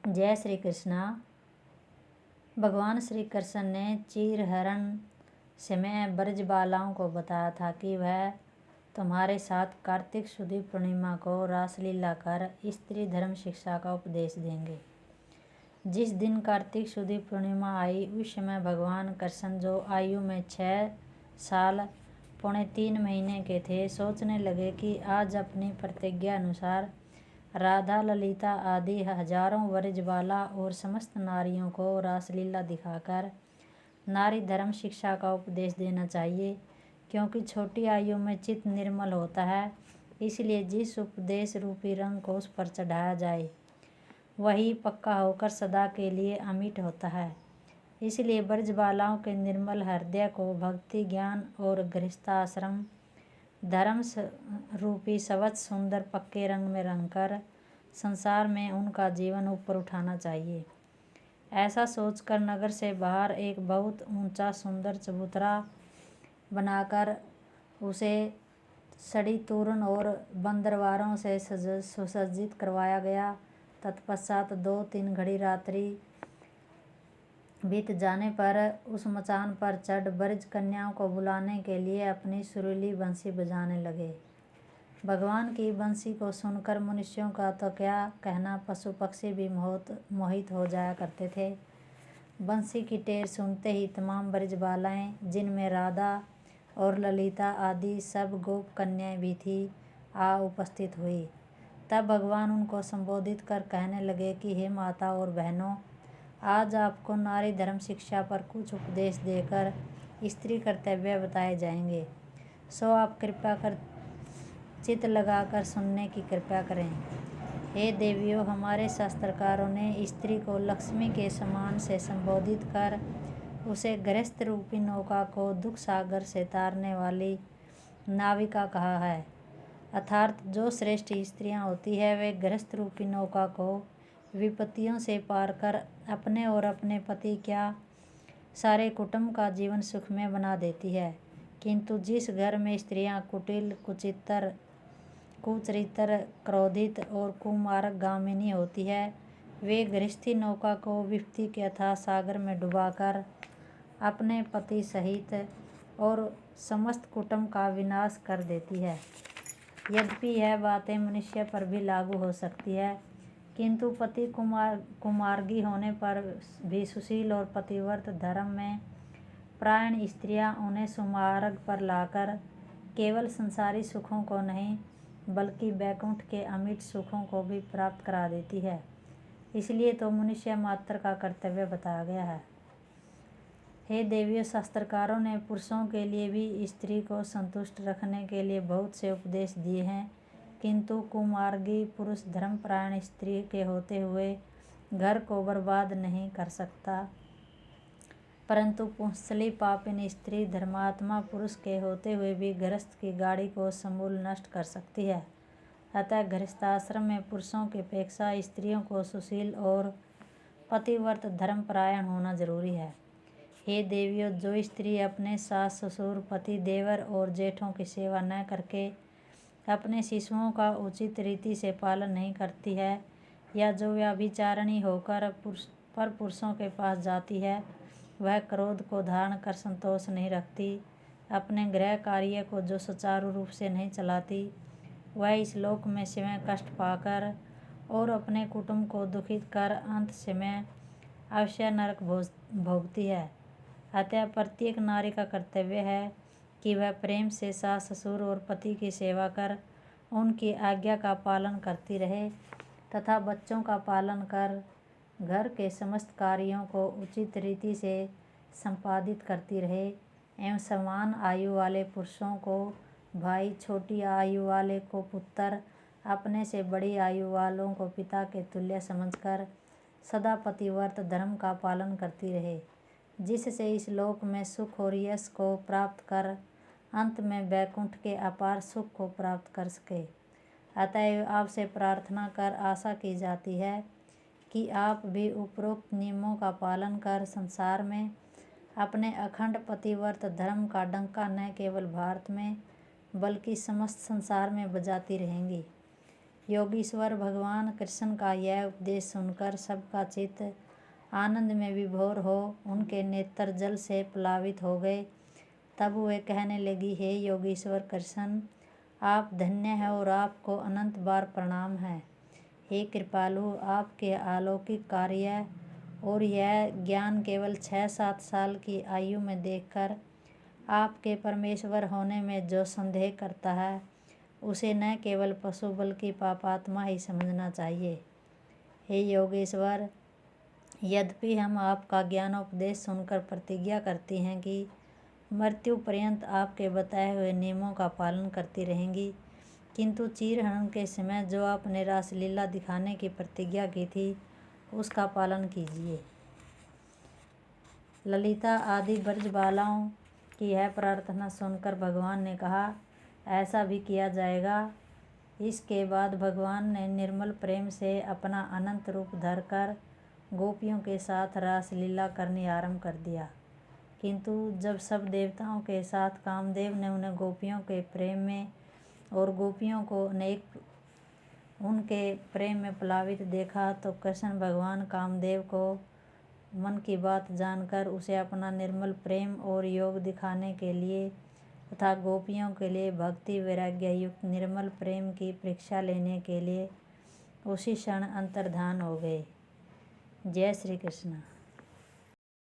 जय श्री कृष्णा। भगवान श्री कृष्ण ने चीरहरण समय ब्रज बालाओं को बताया था कि वह तुम्हारे साथ कार्तिक शुद्ध पूर्णिमा को रासलीला कर स्त्री धर्म शिक्षा का उपदेश देंगे। जिस दिन कार्तिक शुद्ध पूर्णिमा आई उस समय भगवान कृष्ण, जो आयु में 6 साल पौने 3 महीने के थे, सोचने लगे कि आज अपनी प्रतिज्ञा अनुसार राधा, ललिता आदि हजारों व्रजबाला और समस्त नारियों को रासलीला दिखाकर नारी धर्म शिक्षा का उपदेश देना चाहिए, क्योंकि छोटी आयु में चित्त निर्मल होता है। इसलिए जिस उपदेश रूपी रंग को उस पर चढ़ाया जाए वही पक्का होकर सदा के लिए अमिट होता है। इसलिए ब्रजबालाओं के निर्मल हृदय को भक्ति, ज्ञान और गृहस्थाश्रम धर्म रूपी स्वच्छ सुंदर पक्के रंग में रंगकर संसार में उनका जीवन ऊपर उठाना चाहिए। ऐसा सोचकर नगर से बाहर एक बहुत ऊंचा सुंदर चबूतरा बनाकर उसे सड़ी तोरण और बंदरवारों से सुसज्जित करवाया गया। तत्पश्चात 2-3 घड़ी रात्रि बीत जाने पर उस मचान पर चढ़ ब्रज कन्याओं को बुलाने के लिए अपनी सुरीली बंसी बजाने लगे। भगवान की बंसी को सुनकर मनुष्यों का तो क्या कहना, पशु पक्षी भी मोहित हो जाया करते थे। बंसी की टेर सुनते ही तमाम ब्रजबालाएं, जिनमें राधा और ललिता आदि सब गोप कन्याएं भी थी, आ उपस्थित हुई। तब भगवान उनको संबोधित कर कहने लगे कि हे माता और बहनों, आज आपको नारी धर्म शिक्षा पर कुछ उपदेश देकर स्त्री कर्तव्य बताए जाएंगे, सो आप कृपया कर चित्त लगाकर सुनने की कृपा करें। हे देवियों, हमारे शास्त्रकारों ने स्त्री को लक्ष्मी के समान से संबोधित कर उसे गृहस्थ रूपी नौका को दुख सागर से तारने वाली नाविका कहा है। अर्थात जो श्रेष्ठ स्त्रियां होती है वे गृहस्थ रूपी नौका को विपत्तियों से पार कर अपने और अपने पति क्या सारे कुटुंब का जीवन सुखमय बना देती है। किंतु जिस घर में स्त्रियां कुटिल, कुचरित्र, क्रोधित और कुमार्गामिनी होती है, वे गृहस्थी नौका को विपत्ति के अथाह सागर में डुबाकर अपने पति सहित और समस्त कुटुंब का विनाश कर देती है। यद्यपि यह बातें मनुष्य पर भी लागू हो सकती है, किंतु पति कुमार्गी होने पर भी सुशील और पतिव्रत धर्म में प्रायण स्त्रियां उन्हें सुमार्ग पर लाकर केवल संसारी सुखों को नहीं बल्कि वैकुंठ के अमिट सुखों को भी प्राप्त करा देती है। इसलिए तो मनुष्य मात्र का कर्तव्य बताया गया है। हे देवियों, शास्त्रकारों ने पुरुषों के लिए भी स्त्री को संतुष्ट रखने के लिए बहुत से उपदेश दिए हैं, किंतु कुमार्गी पुरुष धर्मपरायण स्त्री के होते हुए घर को बर्बाद नहीं कर सकता, परंतु पुंसली पापिन स्त्री धर्मात्मा पुरुष के होते हुए भी गृहस्थ की गाड़ी को समूल नष्ट कर सकती है। अतः गृहस्थाश्रम में पुरुषों की अपेक्षा स्त्रियों को सुशील और पतिव्रत धर्मपरायण होना जरूरी है। हे देवियों, जो स्त्री अपने सास ससुर, पति, देवर और जेठों की सेवा न करके अपने शिशुओं का उचित रीति से पालन नहीं करती है, या जो व्यभिचारिणी होकर पुरुषों के पास जाती है, वह क्रोध को धारण कर संतोष नहीं रखती, अपने गृह कार्य को जो सुचारू रूप से नहीं चलाती, वह इस लोक में स्वयं कष्ट पाकर और अपने कुटुंब को दुखित कर अंत समय अवश्य नरक भोगती है। अतः प्रत्येक नारी का कर्तव्य है कि वह प्रेम से सास ससुर और पति की सेवा कर उनकी आज्ञा का पालन करती रहे तथा बच्चों का पालन कर घर के समस्त कार्यों को उचित रीति से संपादित करती रहे, एवं समान आयु वाले पुरुषों को भाई, छोटी आयु वाले को पुत्र, अपने से बड़ी आयु वालों को पिता के तुल्य समझकर सदा पतिव्रत धर्म का पालन करती रहे, जिससे इस लोक में सुख और यश को प्राप्त कर अंत में वैकुंठ के अपार सुख को प्राप्त कर सके। अतएव आपसे प्रार्थना कर आशा की जाती है कि आप भी उपरोक्त नियमों का पालन कर संसार में अपने अखंड पतिव्रत धर्म का डंका न केवल भारत में बल्कि समस्त संसार में बजाती रहेंगी। योगीश्वर भगवान कृष्ण का यह उपदेश सुनकर सबका चित्त आनंद में विभोर हो उनके नेत्र जल से प्लावित हो गए। तब वे कहने लगी, हे योगीश्वर कृष्ण, आप धन्य हैं और आपको अनंत बार प्रणाम है। हे कृपालु, आपके अलौकिक कार्य और यह ज्ञान केवल 6-7 साल की आयु में देखकर आपके परमेश्वर होने में जो संदेह करता है उसे न केवल पशु बल्कि पापात्मा ही समझना चाहिए। हे योगेश्वर, यद्यपि हम आपका ज्ञानोपदेश सुनकर प्रतिज्ञा करती हैं कि मृत्यु पर्यंत आपके बताए हुए नियमों का पालन करती रहेंगी, किंतु चीरहरण के समय जो आपने रासलीला दिखाने की प्रतिज्ञा की थी उसका पालन कीजिए। ललिता आदि ब्रजबालाओं की यह प्रार्थना सुनकर भगवान ने कहा, ऐसा भी किया जाएगा। इसके बाद भगवान ने निर्मल प्रेम से अपना अनंत रूप धरकर गोपियों के साथ रासलीला करनी आरंभ कर दिया। किंतु जब सब देवताओं के साथ कामदेव ने उन्हें गोपियों के प्रेम में और गोपियों को उनके प्रेम में प्लावित देखा तो कृष्ण भगवान कामदेव को मन की बात जानकर उसे अपना निर्मल प्रेम और योग दिखाने के लिए तथा गोपियों के लिए भक्ति वैराग्य युक्त निर्मल प्रेम की परीक्षा लेने के लिए उसी क्षण अंतर्धान हो गए। जय श्री कृष्ण।